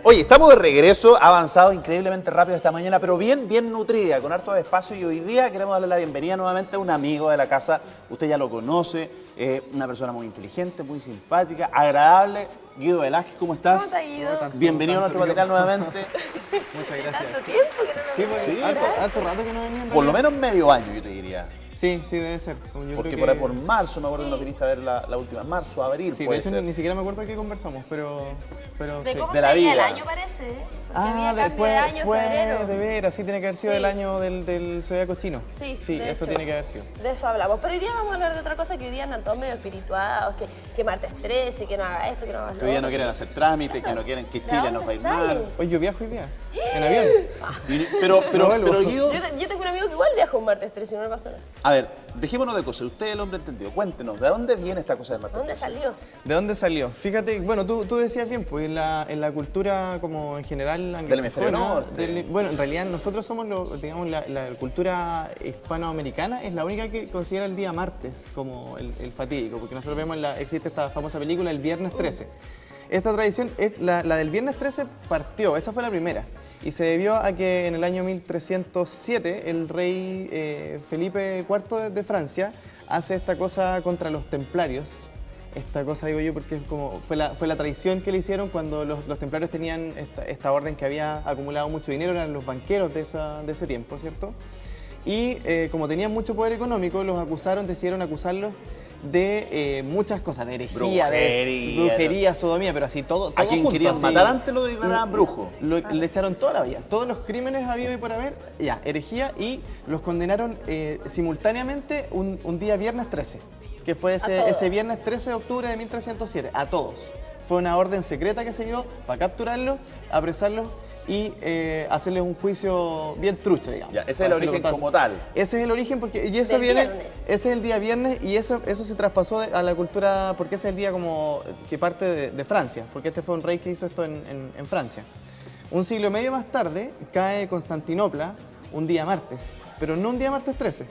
Oye, estamos de regreso, ha avanzado increíblemente rápido esta mañana, pero bien nutrida, con harto espacio, y hoy día queremos darle la bienvenida nuevamente a un amigo de la casa. Usted ya lo conoce, una persona muy inteligente, muy simpática, agradable. Guido Velázquez, ¿cómo estás? ¿Cómo te ha ido? Bienvenido a nuestro material nuevamente. Muchas gracias. ¿Tanto tiempo que no nos Sí, vemos? pues, Sí, harto rato que no venía en Por lo realidad. menos medio año, yo te diría. Sí, debe ser. Yo Porque creo por ahí que- por marzo, me acuerdo que Sí. nos viniste a ver la última. Marzo, abril, Sí, de puede hecho ser. ni siquiera me acuerdo de qué conversamos, pero De sí. cómo De la sería el vida. año, parece. Porque había cambio después, de año en febrero. de veras, sí tiene que haber sido Sí. el año del zodiaco chino. Sí, Sí, de eso hecho. tiene que haber sido. De eso hablamos. Pero hoy día vamos a hablar de otra cosa, que hoy día andan todos medio espirituados, que martes 13, que no haga esto, que no haga lo Que hoy ya no otro. quieren hacer trámites, que no quieren que Chile nos va a ir mal. Oye, yo viajo hoy día, en avión. Pero vuelvo. Guido, Yo tengo un amigo que igual viaja un martes 13 y no le pasa nada. a ver, dejémonos de cosas. Usted es el hombre entendido. Cuéntenos, ¿de dónde viene esta cosa del martes? ¿Dónde salió? ¿De dónde salió? Fíjate, bueno, tú decías bien, pues en la cultura como en general Del hemisferio anglosajona, norte. bueno, en realidad nosotros somos, digamos, la cultura hispanoamericana es la única que considera el día martes como el fatídico, porque nosotros vemos, existe esta famosa película, El Viernes 13. Esta tradición, la del Viernes 13 partió, esa fue la primera, y se debió a que en el año 1307 el rey Felipe IV de Francia hace esta cosa contra los templarios. Esta cosa digo yo porque es como fue la tradición que le hicieron cuando los templarios tenían esta orden que había acumulado mucho dinero, eran los banqueros de ese tiempo, ¿cierto? Y como tenían mucho poder económico, los acusaron, decidieron acusarlos de muchas cosas, de herejía, de brujería, sodomía, pero así todo A quien junto, querían así. matar antes lo declaraban brujo. Le echaron toda la vida, todos los crímenes habidos y por haber, ya, herejía, y los condenaron simultáneamente un día viernes 13, que fue ese viernes 13 de octubre de 1307, a todos. Fue una orden secreta que se dio para capturarlos, apresarlos y hacerles un juicio bien trucho, digamos. Ya, ese es el Para decirlo origen con como todo. tal. Ese es el origen porque y eso Del viene, viernes. ese es el día viernes y eso se traspasó a la cultura porque ese es el día como que parte de Francia, porque este fue un rey que hizo esto en Francia. Un siglo y medio más tarde cae Constantinopla un día martes, pero no un día martes 13.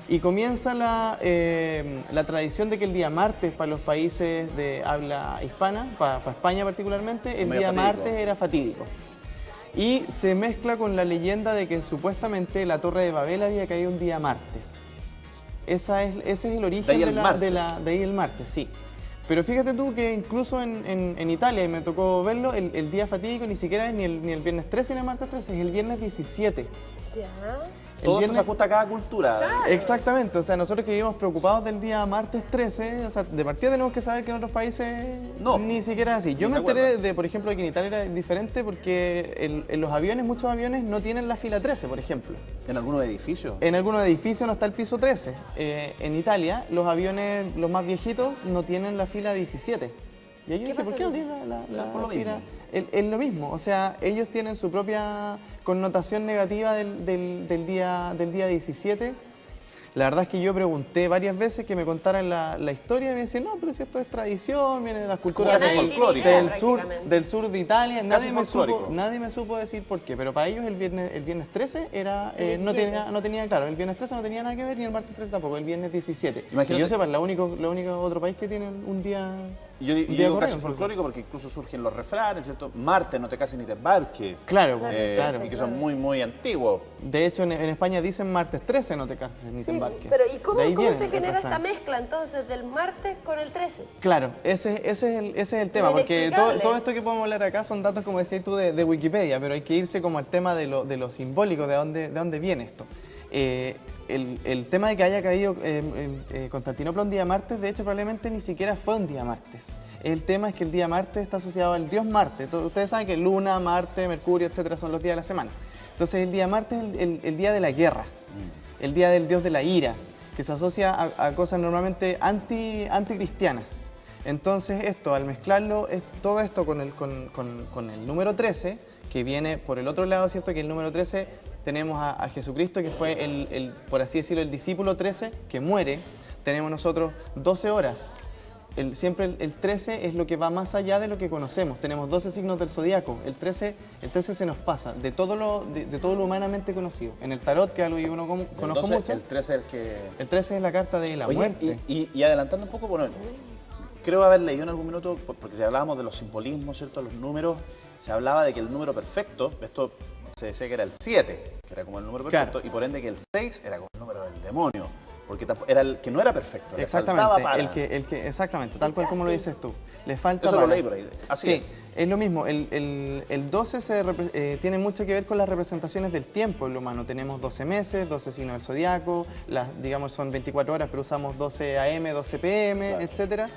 Y comienza la tradición de que el día martes para los países de habla hispana, para España particularmente, el Medio día fatídico. martes era fatídico. Y se mezcla con la leyenda de que supuestamente la Torre de Babel había caído un día martes. Ese es el origen De ahí el martes. de ahí el martes, sí. Pero fíjate tú que incluso en Italia, y me tocó verlo, el día fatídico ni siquiera es ni el viernes 13 ni el martes 13, es el viernes 17. Ya. Todo esto se ajusta a cada cultura. Exactamente, o sea, nosotros que vivimos preocupados del día martes 13, o sea, de partida tenemos que saber que en otros países No. ni siquiera es así. Yo Ni me se enteré acuerdan. por ejemplo, de que en Italia era diferente porque en los aviones, muchos aviones no tienen la fila 13, por ejemplo. En algunos edificios. En algunos edificios no está el piso 13. En Italia, los aviones, los más viejitos, no tienen la fila 17. Y yo dije, pasa ¿por qué no con tienen la Por lo fila? mismo. Es lo mismo, o sea, ellos tienen su propia connotación negativa del día 17. La verdad es que yo pregunté varias veces que me contaran la historia y me decían, no, pero si esto es tradición, viene de las culturas casi nadie folclórico. tiene idea, del sur de Italia. Casi folclórico. Nadie me supo decir por qué, pero para ellos el viernes 13 era, El no 17. tenía, claro, el viernes 13 no tenía nada que ver, ni el martes 13 tampoco, el viernes 17. Imagínate. Que yo sepa, la único otro país que tiene un día. Y yo un día digo corrido, casi incluso. folclórico porque incluso surgen los refranes, ¿cierto? Martes, no te cases ni te embarques. Claro, Y que son muy antiguos. De hecho, en España dicen martes 13, no te cases ni te Sí, embarques. pero ¿y cómo De ahí viene se el genera esta refrán. mezcla entonces del martes con el 13? Claro, ese es el tema, porque Inexplicable. todo esto que podemos hablar acá son datos, como decías tú, de Wikipedia, pero hay que irse como al tema de lo simbólico, de dónde viene esto. El tema de que haya caído Constantinopla un día martes, de hecho, probablemente ni siquiera fue un día martes. El tema es que el día martes está asociado al dios Marte. Ustedes saben que Luna, Marte, Mercurio, etcétera, son los días de la semana. Entonces, el día martes es el día de la guerra, el día del dios de la ira, que se asocia a cosas normalmente anticristianas. Entonces, al mezclarlo, todo esto con el número 13, que viene por el otro lado, ¿cierto? Que el número 13 tenemos a Jesucristo, que fue por así decirlo, el discípulo 13, que muere. Tenemos nosotros 12 horas. Siempre el 13 es lo que va más allá de lo que conocemos. Tenemos 12 signos del zodiaco. El 13 se nos pasa de todo lo humanamente conocido. En el tarot, que es algo que uno conozco Entonces, mucho, el 13 es el que... el 13 es la carta de la Oye, muerte. y adelantando un poco, bueno, creo haber leído en algún minuto, porque si hablábamos de los simbolismos, ¿cierto? Los números, se hablaba de que el número perfecto, esto se decía que era el 7, que era como el número perfecto, Claro. y por ende que el 6 era como el número del demonio, porque era el que no era perfecto, le Exactamente, faltaba para. exactamente, tal cual como lo dices tú. Le falta Eso lo para. leí por ahí, así Sí, es. lo mismo. El 12 tiene mucho que ver con las representaciones del tiempo en lo humano. Tenemos 12 meses, 12 signos del zodiaco, digamos son 24 horas, pero usamos 12 AM, 12 PM, Claro. etcétera.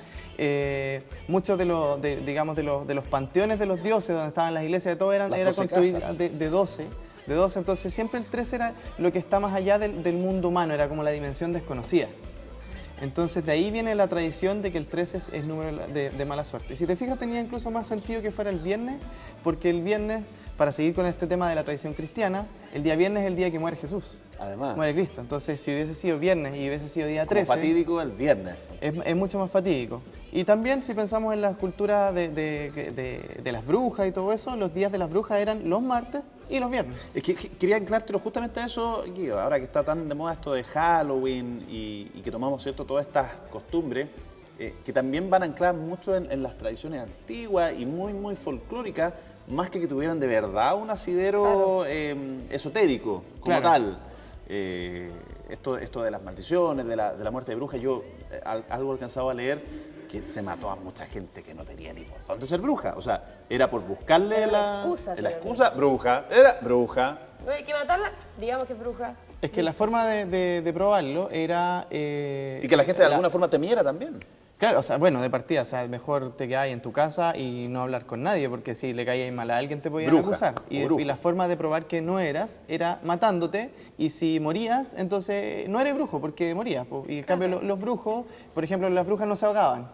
Muchos digamos, de los panteones de los dioses, donde estaban las iglesias, de todo, Las era 12 construido casas. de 12. De 12, entonces siempre el 13 era lo que está más allá del mundo humano, era como la dimensión desconocida. Entonces de ahí viene la tradición de que el 13 es número de mala suerte. Y si te fijas, tenía incluso más sentido que fuera el viernes, porque el viernes, para seguir con este tema de la tradición cristiana, el día viernes es el día que muere Jesús, Además, muere Cristo. Entonces si hubiese sido viernes y hubiese sido día como 13, fatídico el viernes. es mucho más fatídico. Y también si pensamos en la cultura de las brujas y todo eso, los días de las brujas eran los martes y los viernes. Es que quería anclártelo justamente a eso, Guido, ahora que está tan de moda esto de Halloween y que tomamos, ¿cierto?, todas estas costumbres, que también van ancladas mucho en las tradiciones antiguas y muy, muy folclóricas, más que tuvieran de verdad un asidero esotérico como Claro. tal. Esto de las maldiciones, de la muerte de brujas, yo algo alcanzado a leer que se mató a mucha gente que no tenía ni por dónde ser bruja. O sea, era por buscarle Era la la excusa, la creo. excusa, bruja, era bruja. No hay que matarla, digamos que es bruja. Es que la forma de probarlo era... Y que la gente de alguna forma temiera también. Claro, o sea, bueno, de partida, o sea, mejor te quedáis en tu casa y no hablar con nadie, porque si le caíais mal a alguien te podían Bruja, acusar. o brujo. Y la forma de probar que no eras era matándote, y si morías, entonces no eres brujo, porque morías. Po. Y en cambio los brujos, por ejemplo, las brujas no se ahogaban.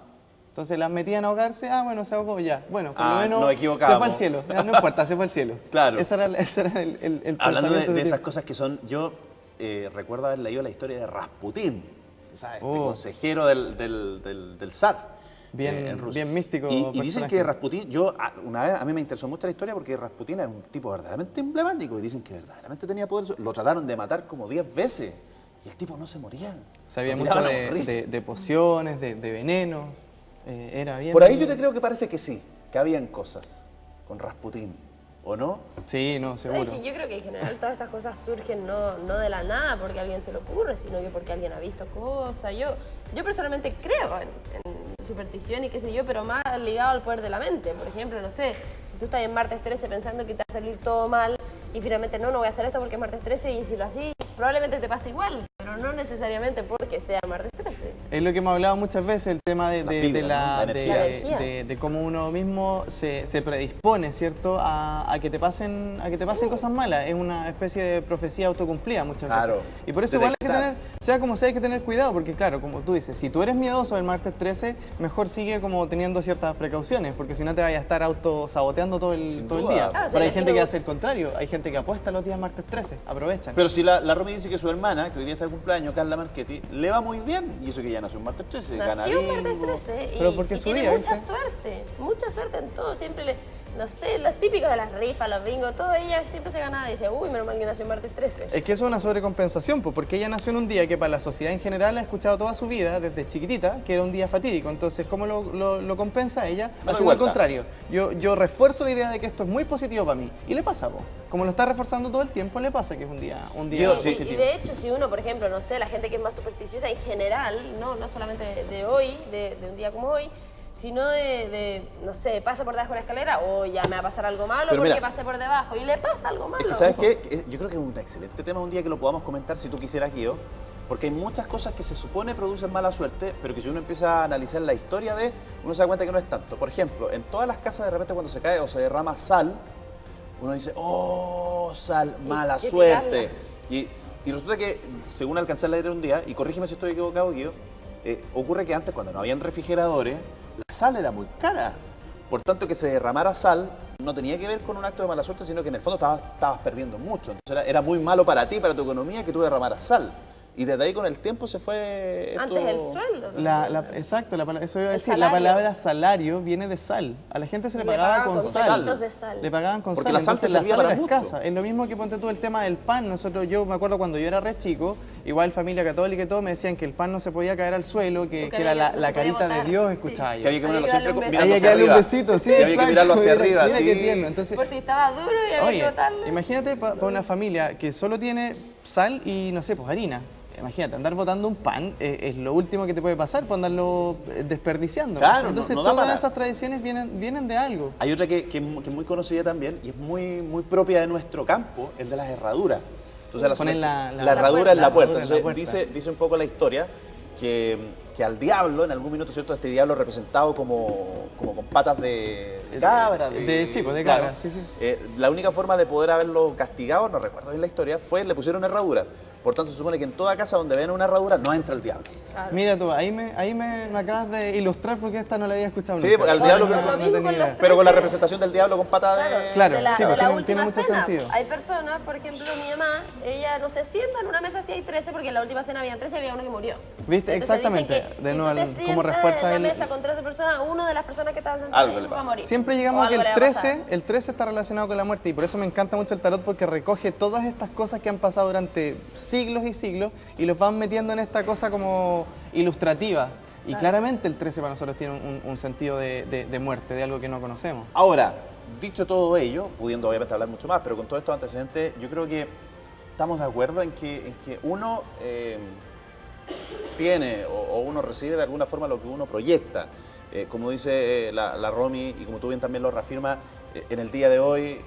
Entonces las metían a ahogarse, bueno, se ahogó ya. Bueno, por lo menos nos se equivocamos. fue al cielo, ya, no importa, se fue al cielo. Claro. Ese era el Hablando pensamiento de ese esas tipo. cosas que son, yo recuerdo haber leído la historia de Rasputín, ¿sabes? Este Oh. consejero del zar. En Rusia. bien místico Y dicen personaje. que Rasputín, una vez a mí me interesó mucho la historia porque Rasputín era un tipo verdaderamente emblemático y dicen que verdaderamente tenía poder. Lo trataron de matar como 10 veces y el tipo no se moría. Sabía Lo mucho tiraban a morir. de pociones, de venenos, era bien... Por ahí yo te creo que parece que sí, que habían cosas con Rasputín, ¿o no? Sí, no, ¿Sabes seguro. que yo creo que en general todas estas cosas surgen no de la nada porque a alguien se le ocurre, sino que porque alguien ha visto cosas. Yo personalmente creo en superstición y qué sé yo, pero más ligado al poder de la mente. Por ejemplo, no sé, si tú estás en martes 13 pensando que te va a salir todo mal y finalmente no voy a hacer esto porque es martes 13 y si lo así, probablemente te pase igual, pero no necesariamente porque sea martes 13. Es lo que hemos hablado muchas veces, el tema Las vibras, ¿no? La energía. de cómo uno mismo se predispone, ¿cierto?, a que te pasen cosas malas. Es una especie de profecía autocumplida muchas Claro. veces. Y por eso De igual hay que dictar. tener, sea como sea, hay que tener cuidado, porque claro, como tú dices, si tú eres miedoso el martes 13, mejor sigue como teniendo ciertas precauciones, porque si no te vayas a estar autosaboteando todo el Sin día. duda. Claro, Pero hay sí, gente imagino- que hace el contrario, hay gente que apuesta los días martes 13, aprovechan. Pero si la Romy dice que su hermana, que hoy día está de cumpleaños, Carla Marchetti, le va muy bien. Y eso que ya nació un martes 13, gana Nació un martes bingo. 13 Pero porque y es su tiene día, mucha ¿viste? suerte en todo. Siempre no sé, los típicos de las rifas, los bingos, todo ella siempre se ganaba y decía, uy, menos mal que nació un martes 13. Es que eso es una sobrecompensación, pues, porque ella nació en un día que para la sociedad en general ha escuchado toda su vida, desde chiquitita, que era un día fatídico. Entonces, ¿cómo lo compensa ella? Dale Haciendo vuelta. al contrario. Yo refuerzo la idea de que esto es muy positivo para mí. Y le pasa, po. Como lo está reforzando todo el tiempo, le pasa que es un día Sí. Y de hecho, si uno, por ejemplo, no sé, la gente que es más supersticiosa en general, no solamente de hoy, de un día como hoy, sino no sé, pasa por debajo de la escalera, o ya me va a pasar algo malo Pero porque mira, pasé por debajo, y le pasa algo malo. Es que, ¿sabes qué? Yo creo que es un excelente tema un día que lo podamos comentar si tú quisieras, Guido, porque hay muchas cosas que se supone producen mala suerte, pero que si uno empieza a analizar la historia uno se da cuenta que no es tanto. Por ejemplo, en todas las casas de repente cuando se cae o se derrama sal, uno dice, oh, sal, mala hay que suerte. Y resulta que, según alcancé a leer un día, y corrígeme si estoy equivocado, Guido, ocurre que antes, cuando no habían refrigeradores, la sal era muy cara. Por tanto, que se derramara sal no tenía que ver con un acto de mala suerte, sino que en el fondo estabas perdiendo mucho. Entonces era muy malo para ti, para tu economía, que tú derramaras sal. Y desde ahí con el tiempo se fue... Antes el sueldo. Exacto, eso iba a El decir. La salario. palabra salario viene de sal. A la gente se le Le pagaba pagaban con con sal. salitos de sal. Le pagaban con Porque sal. la sal te Entonces, servía para era mucho. escasa. Es lo mismo que ponte tú el tema del pan. Yo me acuerdo cuando yo era re chico, igual familia católica y todo, me decían que el pan no se podía caer al suelo, que Porque era no la se podía carita de botar. Dios, Sí. escuchaba yo. Que había que ponerlo Había que siempre darle un mirando Había hacia que darle un arriba. besito, sí, Y había que exacto. mirarlo hacia arriba, Mira sí. qué tierno. Entonces, Por si estaba duro y había que oye, botarlo. imagínate para una familia que solo tiene sal y, no sé, pues harina. Imagínate, andar botando un pan es lo último que te puede pasar, por andarlo desperdiciando. Claro, Entonces, no da todas para. esas tradiciones vienen de algo. Hay otra que es muy conocida también y es muy propia de nuestro campo, el de las herraduras. Entonces, Ponen la la herradura en la puerta. herradura en la Entonces, puerta. dice un poco la historia que al diablo, en algún minuto, ¿cierto? Este diablo representado como con patas de cabra. Sí, pues de cabra, sí, sí. La única forma de poder haberlo castigado, no recuerdo bien la historia, fue le pusieron herradura. Por tanto, se supone que en toda casa donde vean una herradura no entra el diablo. Claro. Mira tú, ahí me acabas de ilustrar porque esta no la había escuchado Sí, nunca. porque al diablo Lo que- mismo tenía con los idea. Pero con la 13. representación del diablo con pata de... Claro, de la, sí, de pues la tiene última mucho cena. sentido. Hay personas, por ejemplo, mi mamá, ella no se sienta en una mesa si hay 13, porque en la última cena habían 13 y había uno que murió. ¿Viste? Entonces Exactamente. dicen que De si nuevo, tú te cómo sientas refuerza en la el- mesa con 13 personas, una de las personas que estaban sentadas Algo le ahí va a pasa. morir. Siempre O llegamos a que algo el le va a pasar. 13 está relacionado con la muerte y por eso me encanta mucho el tarot porque recoge todas estas cosas que han pasado durante siglos y siglos y los van metiendo en esta cosa como ilustrativa. Y claramente el 13 para nosotros tiene un sentido de muerte, de algo que no conocemos. Ahora, dicho todo ello, pudiendo obviamente hablar mucho más, pero con todos estos antecedentes, yo creo que estamos de acuerdo en que uno tiene o uno recibe de alguna forma lo que uno proyecta. Como dice la Romy y como tú bien también lo reafirmas, en el día de hoy,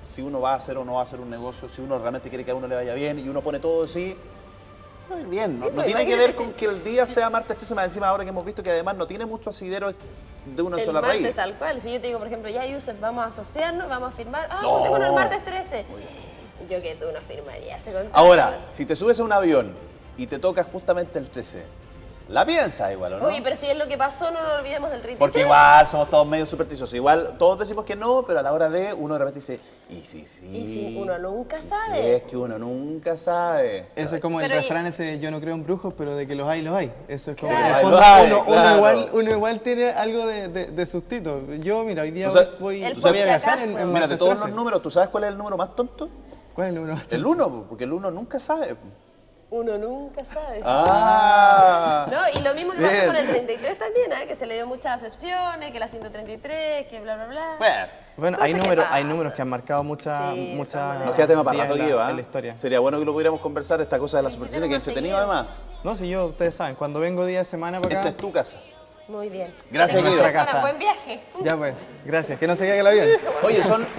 si uno va a hacer o no va a hacer un negocio, si uno realmente quiere que a uno le vaya bien y uno pone todo de sí, va a ir bien. Sí, No pues, tiene que ver imagínate con que el día sea martes 13, más encima ahora que hemos visto que además no tiene mucho asidero de una El sola martes raíz. tal cual. Si yo te digo, por ejemplo, ya Yusef, vamos a asociarnos, vamos a firmar. Ah, No. ponte con el martes 13. Yo que tú no firmarías ese contrato. Ahora, si te subes a un avión y te toca justamente el 13, la piensas igual, ¿o no? Oye, pero si es lo que pasó, no nos olvidemos del 33. Porque igual somos todos medio supersticiosos. Igual todos decimos que no, pero a la hora de uno de repente dice, y sí, sí. Y si uno nunca y sabe. Si es que uno nunca sabe. Eso es como el Pero refrán ese, yo no creo en brujos, pero de que los hay, los hay. Eso es como Claro. en el Ay, fondo, los hay, uno claro. igual tiene algo de sustito. Yo, mira, hoy día Tú sabes- voy, El voy por a si viajar acaso. en Mira, de martes todos 13. los números, ¿tú sabes cuál es el número más tonto? ¿Cuál es el número? El 1, porque el 1 nunca sabe. Uno nunca sabe. Ah. No, y lo mismo que Bien. pasó con el 33 también, ¿eh? Que se le dio muchas acepciones, que la 133, que bla, bla, bla. Bueno, Bueno, hay Cosas que hay pasan. números que han marcado Sí, de mucha todas maneras. nos queda tema para días rato, en la- Guido, ¿ah? en la historia. Sería bueno que lo pudiéramos conversar, esta cosa de las Sí, supersticiones, que es tenemos entretenido seguido. además. No, si yo, ustedes saben, cuando vengo día de semana para Esta acá, es tu casa. Muy bien. Gracias, Que tengas Guido. Nuestra casa. Buen viaje. ya pues, gracias, que no se caiga el avión. Oye, son